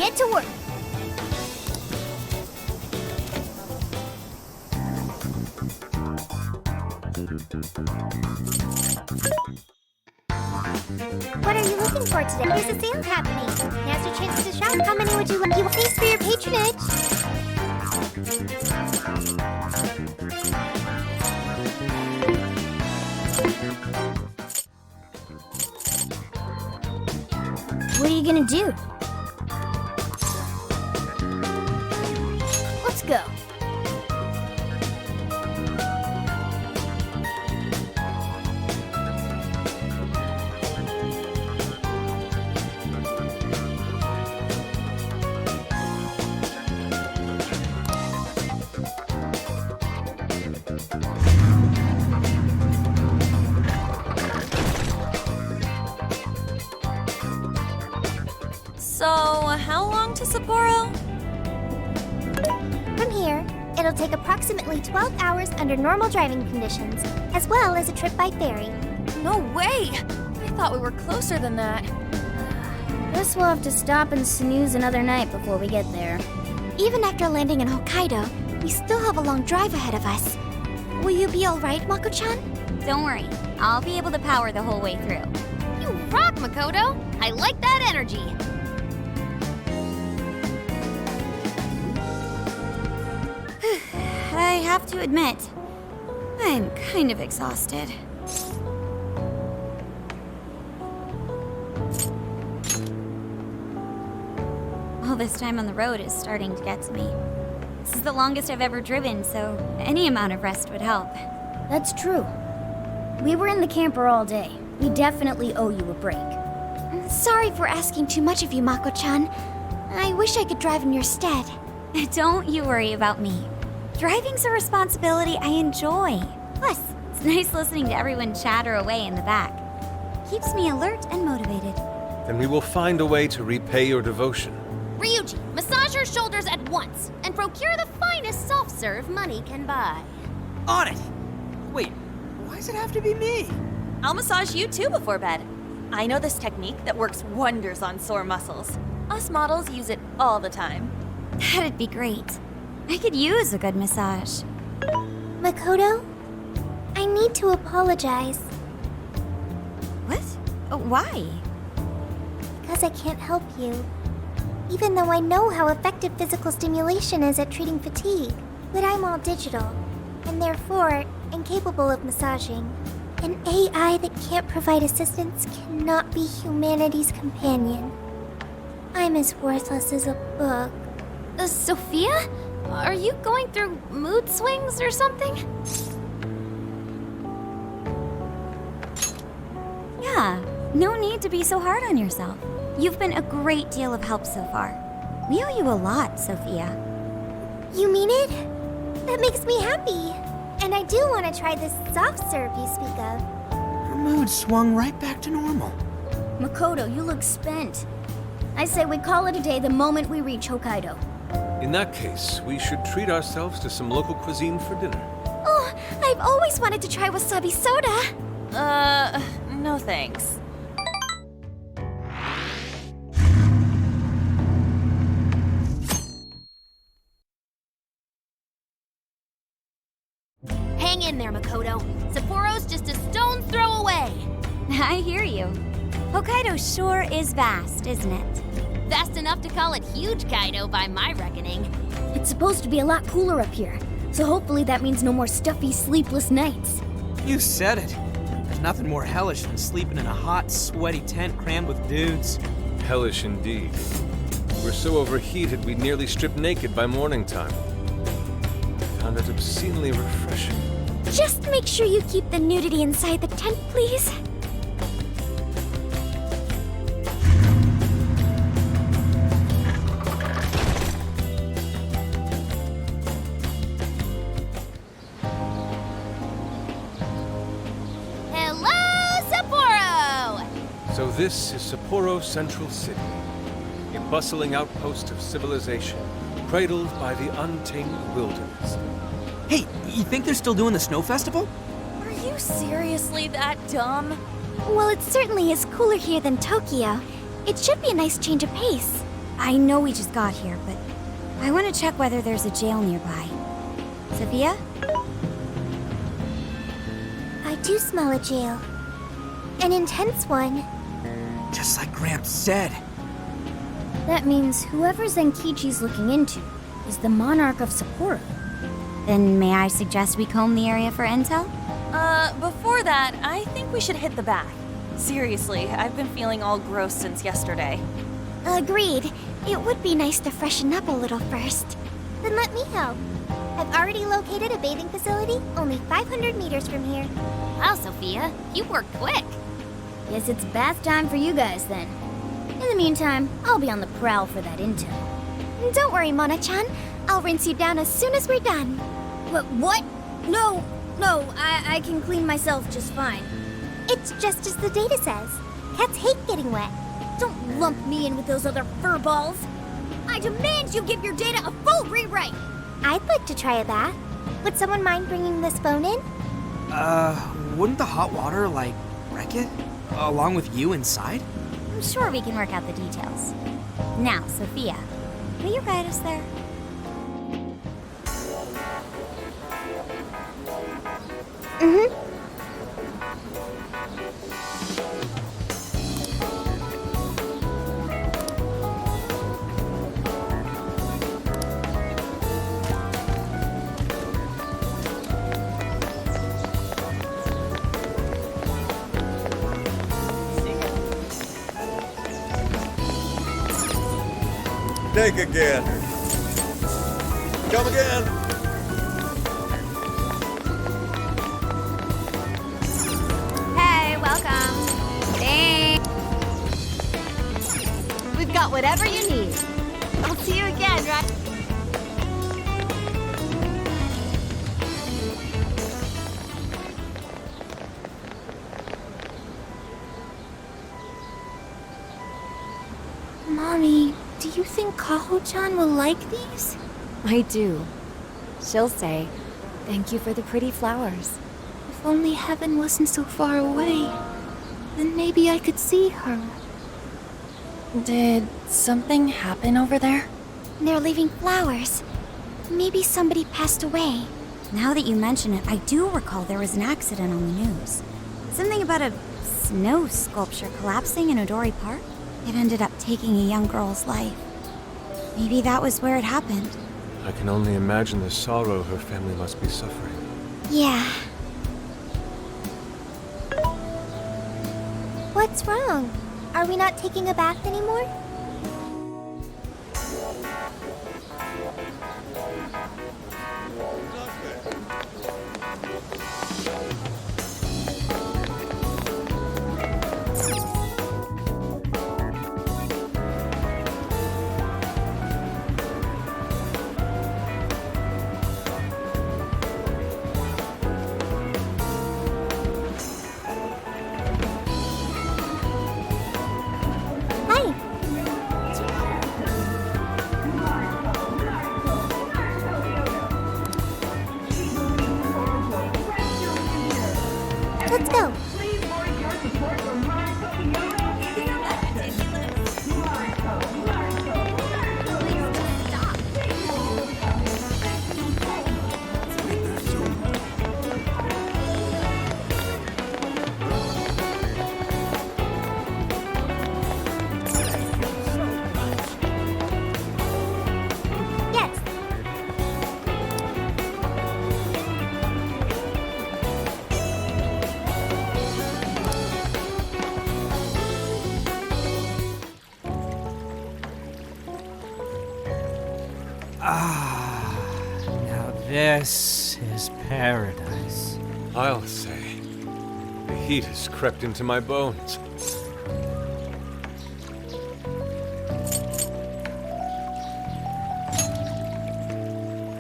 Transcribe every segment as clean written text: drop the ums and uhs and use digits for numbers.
get to work. What are you looking for today? There's a sale happening. Now's your chance to shop. How many would you like? Thanks for your patronage. What are you gonna do? Let's go. So, how long to Sapporo? From here, it'll take approximately 12 hours under normal driving conditions, as well as a trip by ferry. No way! I thought we were closer than that. Guess we'll have to stop and snooze another night before we get there. Even after landing in Hokkaido, we still have a long drive ahead of us. Will you be alright, Mako-chan? Don't worry, I'll be able to power the whole way through. You rock, Makoto! I like that energy! I have to admit, I'm kind of exhausted. All this time on the road is starting to get to me. This is the longest I've ever driven, so any amount of rest would help. That's true. We were in the camper all day. We definitely owe you a break. Sorry for asking too much of you, Mako-chan. I wish I could drive in your stead. Don't you worry about me. Driving's a responsibility I enjoy. Plus, it's nice listening to everyone chatter away in the back. Keeps me alert and motivated. Then we will find a way to repay your devotion. Ryuji, massage your shoulders at once and procure the finest soft-serve money can buy. On it! Wait, why does it have to be me? I'll massage you too before bed. I know this technique that works wonders on sore muscles. Us models use it all the time. That'd be great. I could use a good massage. Makoto, I need to apologize. What? Why? Because I can't help you. Even though I know how effective physical stimulation is at treating fatigue. But I'm all digital, and therefore incapable of massaging. An AI that can't provide assistance cannot be humanity's companion. I'm as worthless as a book. Sophia? Are you going through mood swings or something? Yeah, no need to be so hard on yourself. You've been a great deal of help so far. We owe you a lot, Sophia. You mean it? That makes me happy. And I do want to try this soft serve you speak of. Her mood swung right back to normal. Makoto, you look spent. I say we call it a day the moment we reach Hokkaido. In that case, we should treat ourselves to some local cuisine for dinner. Oh, I've always wanted to try wasabi soda. No thanks. Hang in there, Makoto. Sapporo's just a stone's throw away. I hear you. Hokkaido sure is vast, isn't it? Vast enough to call it huge Kaido by my reckoning. It's supposed to be a lot cooler up here, so hopefully that means no more stuffy, sleepless nights. You said it. There's nothing more hellish than sleeping in a hot, sweaty tent crammed with dudes. Hellish indeed. We're so overheated we nearly stripped naked by morning time. Found it obscenely refreshing. Just make sure you keep the nudity inside the tent, please. Hello, Sapporo! So this is Sapporo Central City, a bustling outpost of civilization, cradled by the untamed wilderness. Hey, you think they're still doing the snow festival? Are you seriously that dumb? Well, it certainly is cooler here than Tokyo. It should be a nice change of pace. I know we just got here, but I want to check whether there's a jail nearby. Sophia? I do smell a jail. An intense one. Just like Gramps said. That means whoever Zenkichi's looking into is the monarch of Sapporo. Then may I suggest we comb the area for intel? Before that, I think we should hit the bath. Seriously, I've been feeling all gross since yesterday. Agreed. It would be nice to freshen up a little first. Then let me help. I've already located a bathing facility only 500 meters from here. Wow, Sophia, you work quick. Guess it's bath time for you guys then. In the meantime, I'll be on the prowl for that intel. Don't worry, Mona-chan. I'll rinse you down as soon as we're done. What? No, I can clean myself just fine. It's just as the data says. Cats hate getting wet. Don't lump me in with those other furballs. I demand you give your data a full rewrite. I'd like to try a bath. Would someone mind bringing this phone in? Wouldn't the hot water, like, wreck it? Along with you inside? I'm sure we can work out the details. Now, Sophia, will you guide us there? Mm-hmm. Take again. Come again. Hey, welcome. Thanks. We've got whatever you need. I'll see you again, right? Mommy, do you think Kaho-chan will like these? I do. She'll say, "Thank you for the pretty flowers." If only heaven wasn't so far away. Then maybe I could see her. Did something happen over there? They're leaving flowers. Maybe somebody passed away. Now that you mention it, I do recall there was an accident on the news. Something about a snow sculpture collapsing in Odori Park. It ended up taking a young girl's life. Maybe that was where it happened. I can only imagine the sorrow her family must be suffering. Yeah. What's wrong? Are we not taking a bath anymore? Hi. Let's go. Yes. Now this is paradise. I'll say. The heat has crept into my bones.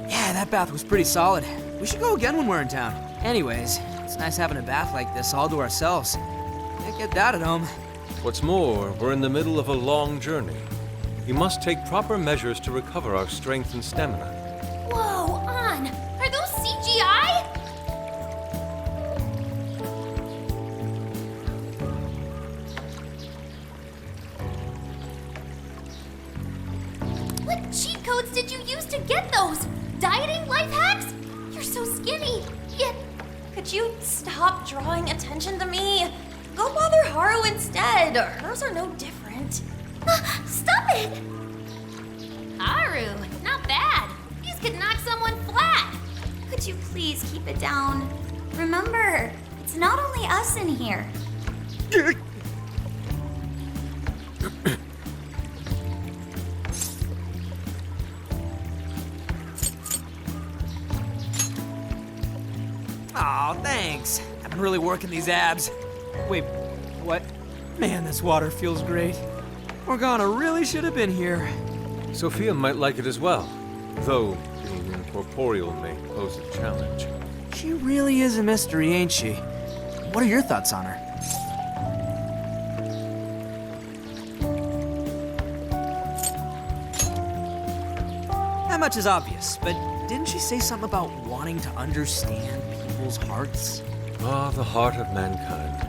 Yeah, that bath was pretty solid. We should go again when we're in town. Anyways, it's nice having a bath like this all to ourselves. Can't get that at home. What's more, we're in the middle of a long journey. We must take proper measures to recover our strength and stamina. Whoa, An! Are those CGI? cheat codes did you use to get those? Dieting life hacks? You're so skinny, yet... Could you stop drawing attention to me? Go bother Haru instead. Hers are no different. Stop it! Haru, not bad. These could knock someone flat. Could you please keep it down? Remember, it's not only us in here. Aw, thanks. I've been really working these abs. Wait, what? Man, this water feels great. Morgana really should have been here. Sophia might like it as well, though being incorporeal may pose a challenge. She really is a mystery, ain't she? What are your thoughts on her? That much is obvious, but didn't she say something about wanting to understand people's hearts? Ah, the heart of mankind.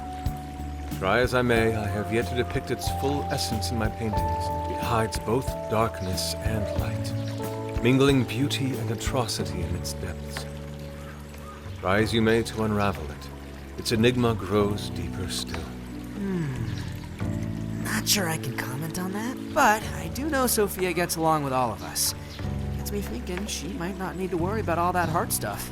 Try as I may, I have yet to depict its full essence in my paintings. It hides both darkness and light, mingling beauty and atrocity in its depths. Try as you may to unravel it, its enigma grows deeper still. Not sure I can comment on that, but I do know Sophia gets along with all of us. Gets me thinking she might not need to worry about all that heart stuff.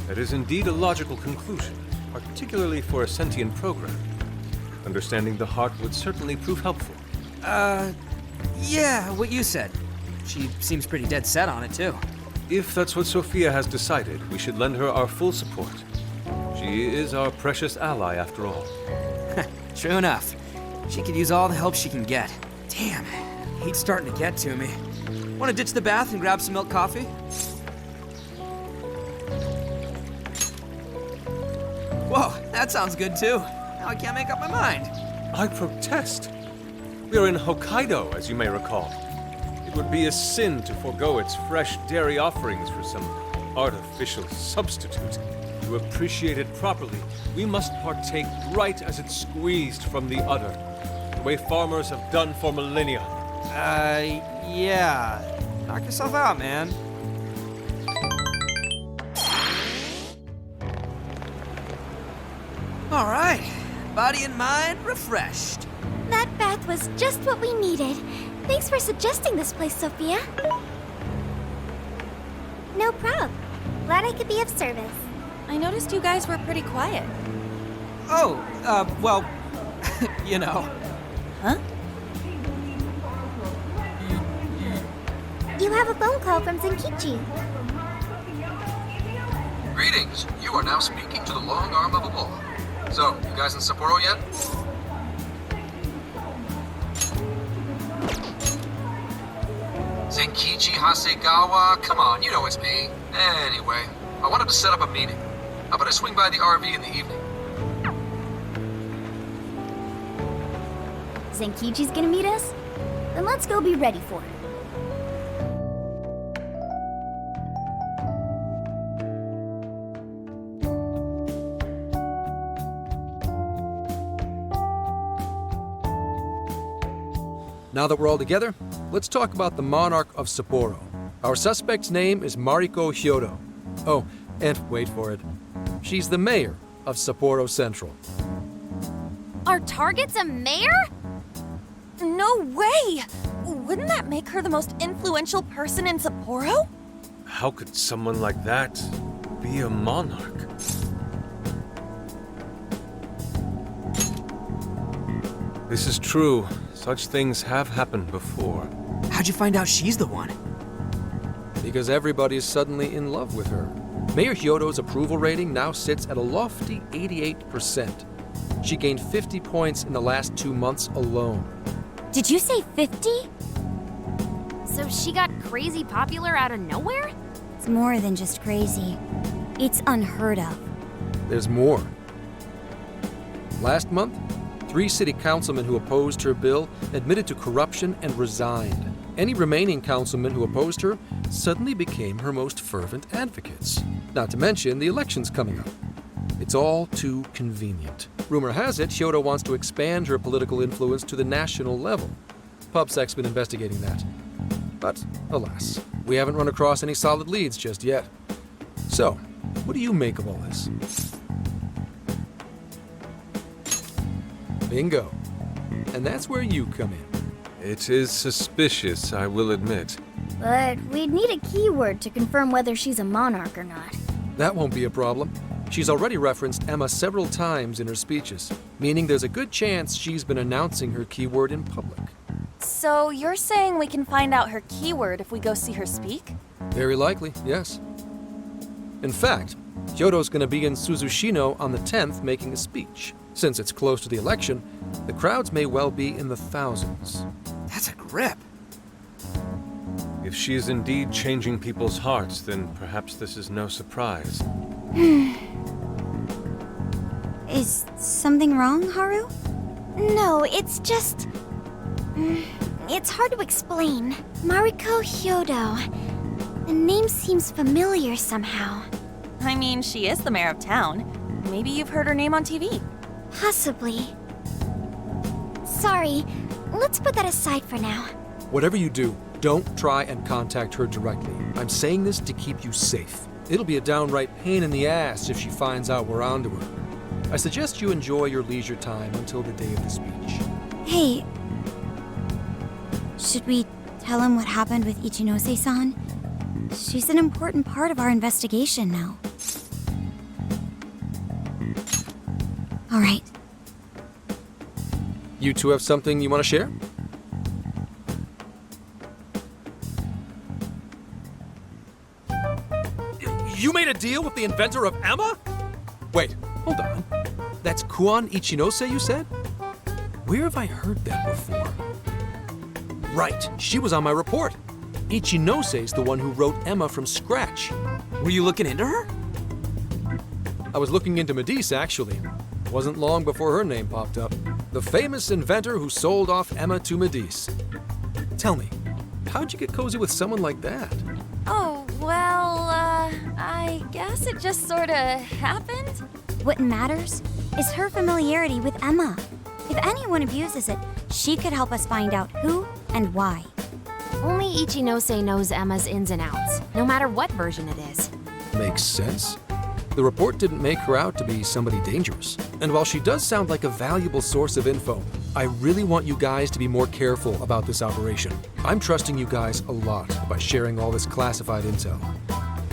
That is indeed a logical conclusion, particularly for a sentient program. Understanding the heart would certainly prove helpful. Yeah, what you said. She seems pretty dead set on it, too. If that's what Sophia has decided, we should lend her our full support. She is our precious ally, after all. True enough. She could use all the help she can get. Damn, heat's starting to get to me. Want to ditch the bath and grab some milk coffee? Whoa, that sounds good too. Now I can't make up my mind. I protest. We are in Hokkaido, as you may recall. It would be a sin to forego its fresh dairy offerings for some artificial substitute. To appreciate it properly, we must partake right as it's squeezed from the udder, the way farmers have done for millennia. Yeah. Knock yourself out, man. All right. Body and mind refreshed. That bath was just what we needed. Thanks for suggesting this place, Sophia. No prob. Glad I could be of service. I noticed you guys were pretty quiet. Oh, well, you know. Huh? You have a phone call from Zenkichi. Greetings. You are now speaking to the long arm of a bull. So, you guys in Sapporo yet? Zenkichi Hasegawa? Come on, you know it's me. Anyway, I wanted to set up a meeting. How about I swing by the RV in the evening? Zenkichi's gonna meet us? Then let's go be ready for it. Now that we're all together, let's talk about the monarch of Sapporo. Our suspect's name is Mariko Hyodo. Oh, and wait for it. She's the mayor of Sapporo Central. Our target's a mayor? No way! Wouldn't that make her the most influential person in Sapporo? How could someone like that be a monarch? This is true. Such things have happened before. How'd you find out she's the one? Because everybody's suddenly in love with her. Mayor Hyodo's approval rating now sits at a lofty 88%. She gained 50 points in the last 2 months alone. Did you say 50? So she got crazy popular out of nowhere? It's more than just crazy. It's unheard of. There's more. Last month, 3 city councilmen who opposed her bill admitted to corruption and resigned. Any remaining councilmen who opposed her suddenly became her most fervent advocates. Not to mention the elections coming up. It's all too convenient. Rumor has it, Hyodo wants to expand her political influence to the national level. PubSec's been investigating that. But, alas, we haven't run across any solid leads just yet. So, what do you make of all this? Bingo. And that's where you come in. It is suspicious, I will admit. But we'd need a keyword to confirm whether she's a monarch or not. That won't be a problem. She's already referenced Emma several times in her speeches, meaning there's a good chance she's been announcing her keyword in public. So you're saying we can find out her keyword if we go see her speak? Very likely, yes. In fact, Hyodo's going to be in Suzushino on the 10th making a speech. Since it's close to the election, the crowds may well be in the thousands. That's a grip. If she is indeed changing people's hearts, then perhaps this is no surprise. Is something wrong, Haru? No, it's just... It's hard to explain. Mariko Hyodo. The name seems familiar somehow. I mean, she is the mayor of town. Maybe you've heard her name on TV. Possibly. Sorry, let's put that aside for now. Whatever you do, don't try and contact her directly. I'm saying this to keep you safe. It'll be a downright pain in the ass if she finds out we're onto her. I suggest you enjoy your leisure time until the day of the speech. Hey, should we tell him what happened with Ichinose-san? She's an important part of our investigation now. All right. You two have something you want to share? You made a deal with the inventor of Emma? Wait, hold on. That's Kuon Ichinose, you said? Where have I heard that before? Right, she was on my report. Ichinose's the one who wrote Emma from scratch. Were you looking into her? I was looking into Medice, actually. Wasn't long before her name popped up. The famous inventor who sold off Emma to Medice. Tell me, how'd you get cozy with someone like that? Oh, well, I guess it just sorta happened? What matters is her familiarity with Emma. If anyone abuses it, she could help us find out who and why. Only Ichinose knows Emma's ins and outs, no matter what version it is. Makes sense. The report didn't make her out to be somebody dangerous. And while she does sound like a valuable source of info, I really want you guys to be more careful about this operation. I'm trusting you guys a lot by sharing all this classified intel.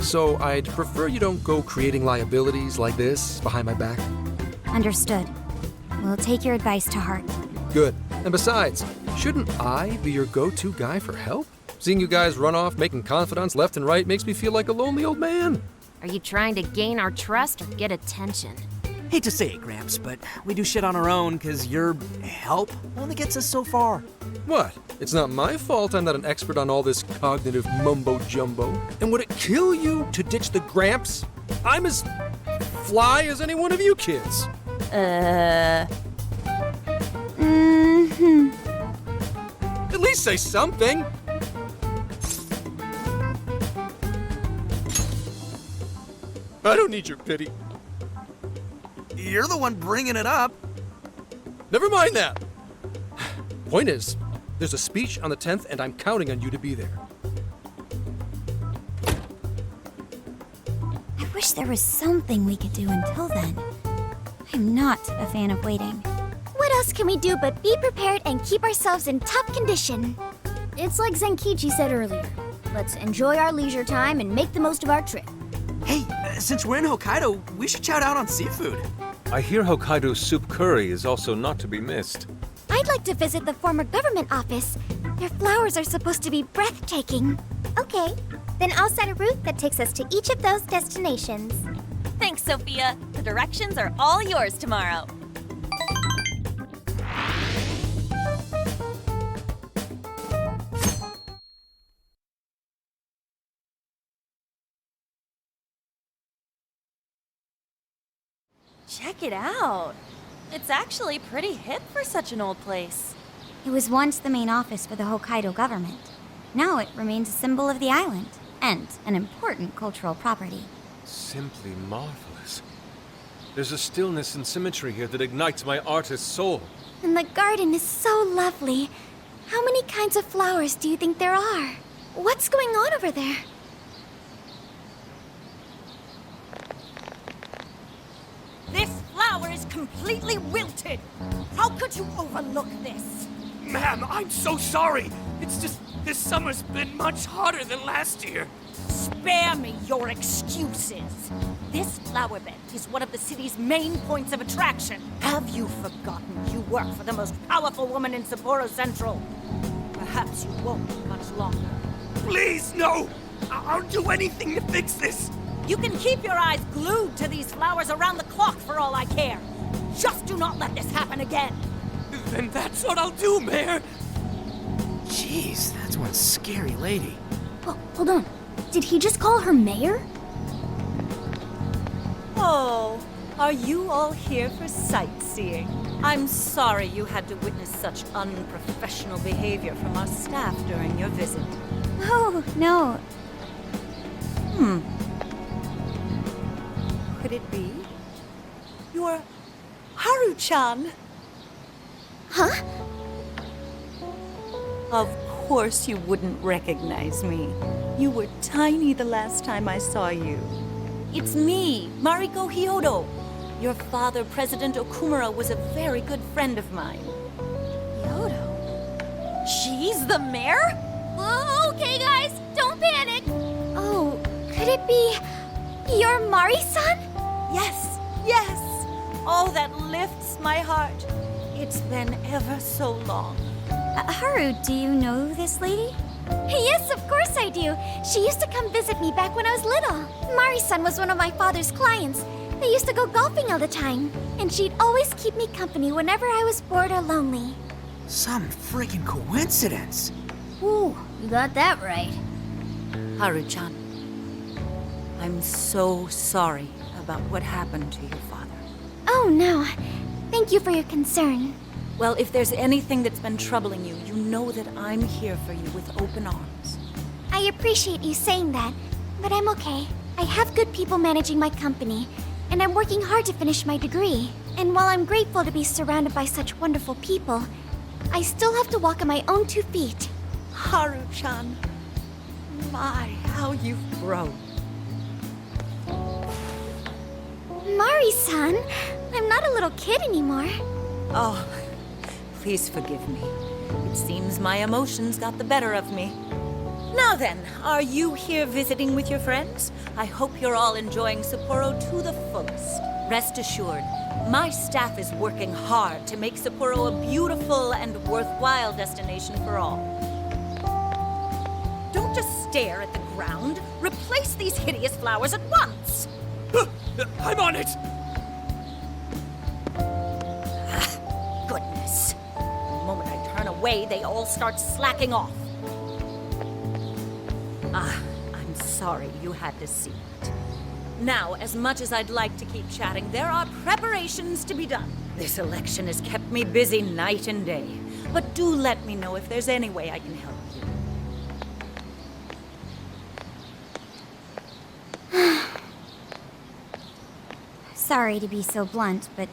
So I'd prefer you don't go creating liabilities like this behind my back. Understood. We'll take your advice to heart. Good. And besides, shouldn't I be your go-to guy for help? Seeing you guys run off making confidants left and right makes me feel like a lonely old man. Are you trying to gain our trust or get attention? Hate to say it, Gramps, but we do shit on our own because your help only gets us so far. What? It's not my fault I'm not an expert on all this cognitive mumbo-jumbo. And would it kill you to ditch the Gramps? I'm as fly as any one of you kids. At least say something. I don't need your pity. You're the one bringing it up. Never mind that. Point is, there's a speech on the 10th and I'm counting on you to be there. I wish there was something we could do until then. I'm not a fan of waiting. What else can we do but be prepared and keep ourselves in top condition? It's like Zenkichi said earlier. Let's enjoy our leisure time and make the most of our trip. Hey, since we're in Hokkaido, we should shout out on seafood. I hear Hokkaido's soup curry is also not to be missed. I'd like to visit the former government office. Their flowers are supposed to be breathtaking. Okay, then I'll set a route that takes us to each of those destinations. Thanks, Sophia. The directions are all yours tomorrow. Check it out. It's actually pretty hip for such an old place. It was once the main office for the Hokkaido government. Now it remains a symbol of the island and an important cultural property. Simply marvelous. There's a stillness and symmetry here that ignites my artist's soul. And the garden is so lovely. How many kinds of flowers do you think there are? What's going on over there? This flower is completely wilted. How could you overlook this? Ma'am, I'm so sorry. It's just this summer's been much hotter than last year. Spare me your excuses. This flower bed is one of the city's main points of attraction. Have you forgotten you work for the most powerful woman in Sapporo Central? Perhaps you won't much longer. Please, no! I'll do anything to fix this. You can keep your eyes glued to these flowers around the clock for all I care. Just do not let this happen again. Then that's what I'll do, Mayor. Jeez, that's one scary lady. Oh, hold on. Did he just call her mayor? Oh, are you all here for sightseeing? I'm sorry you had to witness such unprofessional behavior from our staff during your visit. Oh, no. Could it be? You're Haru-chan. Huh? Of course you wouldn't recognize me. You were tiny the last time I saw you. It's me, Mariko Hyodo. Your father, President Okumura, was a very good friend of mine. Hyodo? She's the mayor? Okay, guys, don't panic. Oh, could it be your Mari-san? Yes, yes. Oh, that lifts my heart. It's been ever so long. Haru, do you know this lady? Yes, of course I do. She used to come visit me back when I was little. Mari-san was one of my father's clients. They used to go golfing all the time, and she'd always keep me company whenever I was bored or lonely. Some freaking coincidence. Ooh, you got that right. Haru-chan, I'm so sorry about what happened to your father. Oh, no. Thank you for your concern. Well, if there's anything that's been troubling you, you know that I'm here for you with open arms. I appreciate you saying that, but I'm okay. I have good people managing my company, and I'm working hard to finish my degree. And while I'm grateful to be surrounded by such wonderful people, I still have to walk on my own 2 feet. Haru-chan, my, how you've grown. Mari-san, I'm not a little kid anymore. Oh, please forgive me. It seems my emotions got the better of me. Now then, are you here visiting with your friends? I hope you're all enjoying Sapporo to the fullest. Rest assured, my staff is working hard to make Sapporo a beautiful and worthwhile destination for all. Don't just stare at the ground. Replace these hideous flowers at once. I'm on it! Goodness. The moment I turn away, they all start slacking off. I'm sorry you had to see it. Now, as much as I'd like to keep chatting, there are preparations to be done. This election has kept me busy night and day. But do let me know if there's any way I can help you. Sorry to be so blunt, but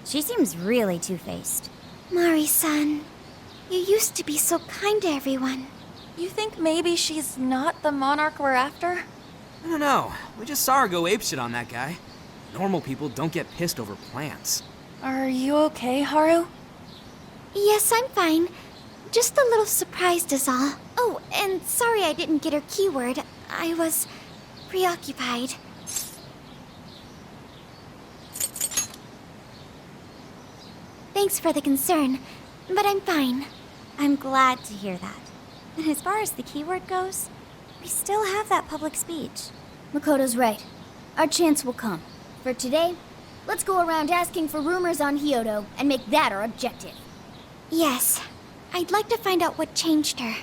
she seems really two-faced. Mari-san, you used to be so kind to everyone. You think maybe she's not the monarch we're after? I don't know. We just saw her go apeshit on that guy. Normal people don't get pissed over plants. Are you okay, Haru? Yes, I'm fine. Just a little surprised is all. Oh, and sorry I didn't get her keyword. I was preoccupied. Thanks for the concern, but I'm fine. I'm glad to hear that. And as far as the keyword goes, we still have that public speech. Makoto's right. Our chance will come. For today, let's go around asking for rumors on Hyodo and make that our objective. Yes, I'd like to find out what changed her.